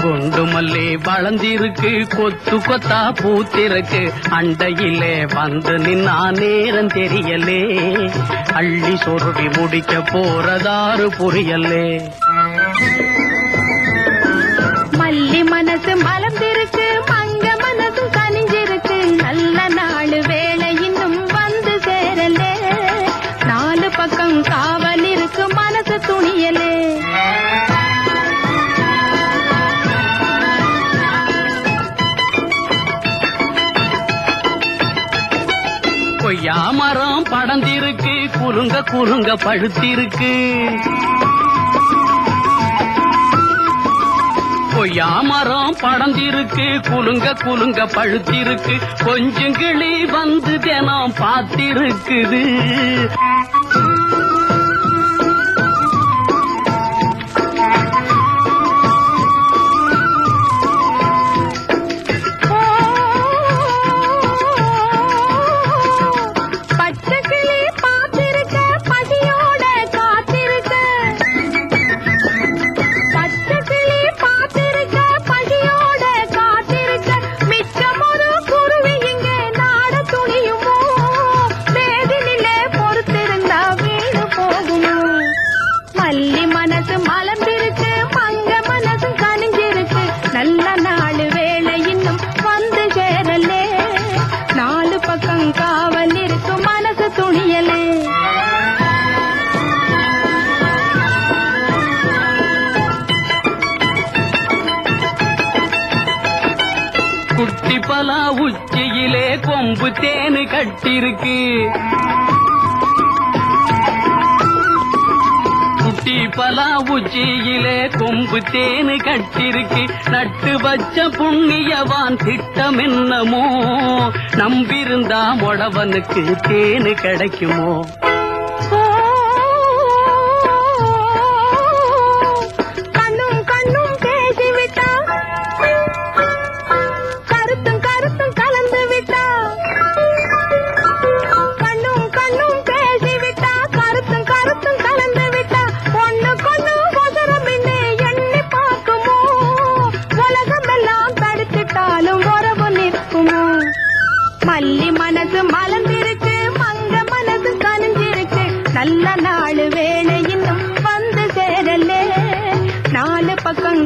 குண்டு மல்லி வளர்ந்திருக்கு, கொத்து கொத்தா பூத்திருக்கு, அண்டையிலே வந்து நின்னா நேரம் தெரியலே, அள்ளி சொருவி முடிக்க போறதாறு புரியலே. மல்லி மனசு மலர்ந்திருக்கு, மங்க மனசு கனிஞ்சிருக்கு, நல்ல நாள் வேளை இன்னும் வந்து சேரலே, நாலு பக்கம் காவல் இருக்கு மனசு துணியலே. கொய்யா மரம் படர்ந்திருக்கு, குலுங்க குலுங்க பழுத்திருக்கு, கொய்யா மரம் படர்ந்திருக்கு, குலுங்க குலுங்க பழுத்திருக்கு, கொஞ்சம் கிளி வந்து தினம் பார்த்திருக்குது. குட்டி பலா உச்சியிலே கொம்பு தேனு கட்டிருக்கு, குட்டி பலா உச்சியிலே கொம்பு தேனு கட்டிருக்கு, நட்டு வச்ச புண்ணியவான் திட்டம் என்னமோ, நம்பிருந்தா மொடவனுக்கு தேனு கிடைக்குமோ. மல்லி மனசு மலர்ந்திருக்கு, மங்க மனசு கனிஞ்சிருக்கு, நல்ல நாள் வேளை இன்னும் வந்து சேரலே, நாலு பக்கம்